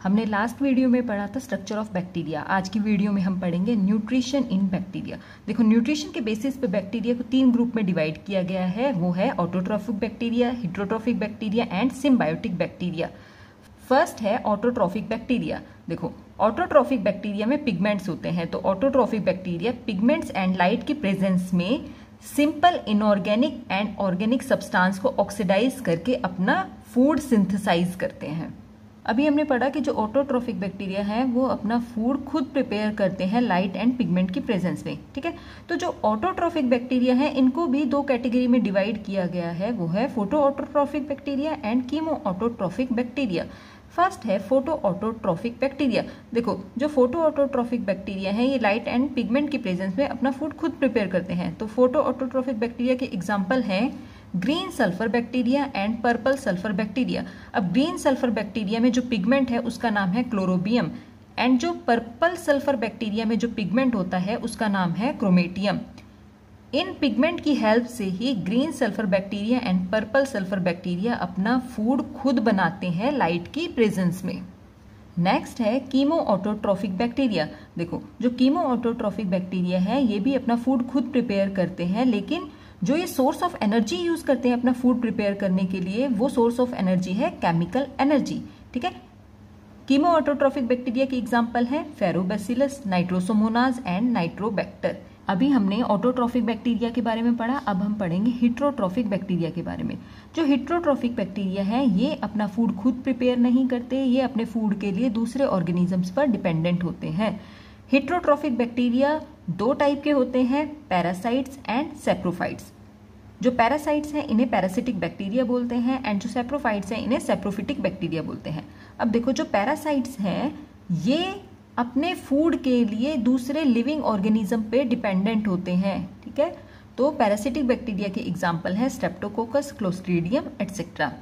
हमने last video में पढ़ा था स्ट्रक्चर ऑफ बैक्टीरिया। आज की वीडियो में हम पढ़ेंगे न्यूट्रिशन इन बैक्टीरिया। देखो, न्यूट्रिशन के बेसिस पे बैक्टीरिया को 3 ग्रुप में डिवाइड किया गया है। वो है autotrophic bacteria, heterotrophic bacteria and symbiotic bacteria. First है ऑटोट्रॉफिक बैक्टीरिया। देखो, ऑटोट्रॉफिक बैक्टीरिया में पिगमेंट्स होते हैं, तो autotrophic bacteria pigments and light की प्रेजेंस में simple inorganic and organic substance को ऑक्सीडाइज करके अपना फूड सिंथेसाइज करते हैं। अभी हमने पढ़ा कि जो ऑटोट्रॉफिक बैक्टीरिया है वो अपना फूड खुद प्रिपेयर करते हैं लाइट एंड पिगमेंट की प्रेजेंस में। ठीक है, तो जो ऑटोट्रॉफिक बैक्टीरिया है इनको भी 2 कैटेगरी में डिवाइड किया गया है। वो है photo autotrophic bacteria and chemo autotrophic bacteria. First है फोटो ऑटोट्रॉफिक बैक्टीरिया। देखो, जो फोटो ऑटोट्रॉफिक बैक्टीरिया है ये लाइट एंड पिगमेंट की प्रेजेंस में अपना फूड खुद प्रिपेयर करते हैं। तो फोटो ऑटोट्रॉफिक बैक्टीरिया के एग्जाम्पल हैं green sulphur bacteria and purple sulphur bacteria. अब ग्रीन सल्फर बैक्टीरिया में जो पिगमेंट है उसका नाम है क्लोरोबियम एंड जो पर्पल सल्फर बैक्टीरिया में जो पिगमेंट होता है उसका नाम है क्रोमेटियम। इन पिगमेंट की हेल्प से ही green sulphur bacteria and purple sulphur bacteria अपना फूड खुद बनाते हैं लाइट की प्रेजेंस में। नेक्स्ट है कीमो ऑटोट्रॉफिक बैक्टीरिया। देखो, जो कीमो ऑटोट्रॉफिक बैक्टीरिया है ये भी अपना फूड खुद प्रिपेयर करते हैं, लेकिन जो ये सोर्स ऑफ एनर्जी यूज करते हैं अपना फूड प्रिपेयर करने के लिए वो सोर्स ऑफ एनर्जी है केमिकल एनर्जी। ठीक है, कीमो ऑटोट्रॉफिक बैक्टीरिया के एग्जांपल हैं फेरोबैसिलस, नाइट्रोसोमोनाज एंड नाइट्रोबैक्टर। अभी हमने ऑटोट्रॉफिक बैक्टीरिया के बारे में पढ़ा, अब हम पढ़ेंगे हेटेरोट्रॉफिक बैक्टीरिया के बारे में। जो हेटेरोट्रॉफिक बैक्टीरिया है ये अपना फूड खुद प्रिपेयर नहीं करते, ये अपने फूड के लिए दूसरे ऑर्गेनिजम्स पर डिपेंडेंट होते हैं। हेटेरोट्रॉफिक बैक्टीरिया 2 टाइप के होते हैं, पैरासाइट्स एंड सैप्रोफाइट्स। जो पैरासाइट्स हैं इन्हें पैरासिटिक बैक्टीरिया बोलते हैं एंड जो सैप्रोफाइट्स हैं इन्हें सैप्रोफिटिक बैक्टीरिया बोलते हैं। अब देखो, जो पैरासाइट्स हैं ये अपने फूड के लिए दूसरे लिविंग ऑर्गेनिज्म पे डिपेंडेंट होते हैं। ठीक है, तो पैरासिटिक बैक्टीरिया के एग्जाम्पल हैं स्ट्रेप्टोकोकस, क्लोस्ट्रीडियम एटसेट्रा।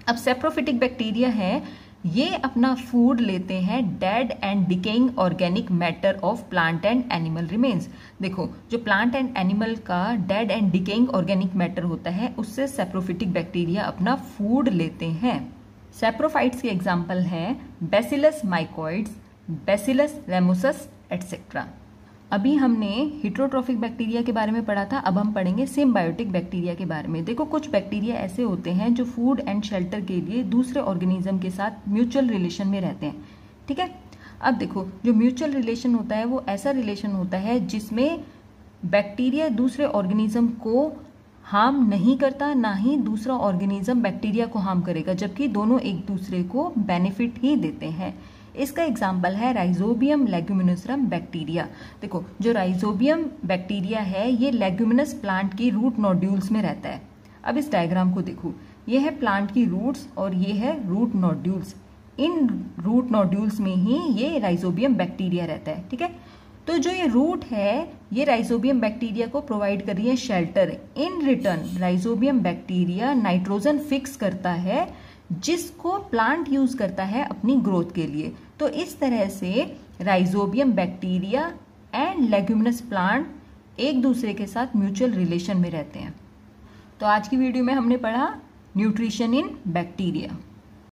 अब सैप्रोफिटिक बैक्टीरिया है ये अपना फूड लेते हैं dead and decaying organic matter of plant and animal remains. देखो, जो प्लांट एंड एनिमल का dead and decaying organic matter होता है उससे सैप्रोफिटिक बैक्टीरिया अपना फूड लेते हैं। सैप्रोफाइट्स के एग्जाम्पल हैं बैसिलस माइकोइड्स, बैसिलस रेमुसस एटसेट्रा। अभी हमने हेटेरोट्रॉफिक बैक्टीरिया के बारे में पढ़ा था, अब हम पढ़ेंगे सिम्बायोटिक बैक्टीरिया के बारे में। देखो, कुछ बैक्टीरिया ऐसे होते हैं जो फूड एंड शेल्टर के लिए दूसरे ऑर्गेनिज्म के साथ म्यूचुअल रिलेशन में रहते हैं। ठीक है, अब देखो, जो म्यूचुअल रिलेशन होता है वो ऐसा रिलेशन होता है जिसमें बैक्टीरिया दूसरे ऑर्गेनिज्म को हार्म नहीं करता, ना ही दूसरा ऑर्गेनिज्म बैक्टीरिया को हार्म करेगा, जबकि दोनों एक दूसरे को बेनिफिट ही देते हैं। इसका एग्जाम्पल है राइजोबियम लेग्यूमिनोसरम बैक्टीरिया। देखो, जो राइजोबियम बैक्टीरिया है ये लेग्यूमिनस प्लांट की रूट नोड्यूल्स में रहता है। अब इस डायग्राम को देखो, ये है प्लांट की रूट्स और ये है रूट नोड्यूल्स। इन रूट नोड्यूल्स में ही ये राइजोबियम बैक्टीरिया रहता है। ठीक है, तो जो ये रूट है ये राइजोबियम बैक्टीरिया को प्रोवाइड कर रही है shelter. In return rhizobium bacteria nitrogen fix करता है जिसको प्लांट यूज करता है अपनी ग्रोथ के लिए। तो इस तरह से rhizobium bacteria and leguminous plant एक दूसरे के साथ म्यूचुअल रिलेशन में रहते हैं। तो आज की वीडियो में हमने पढ़ा न्यूट्रिशन इन बैक्टीरिया।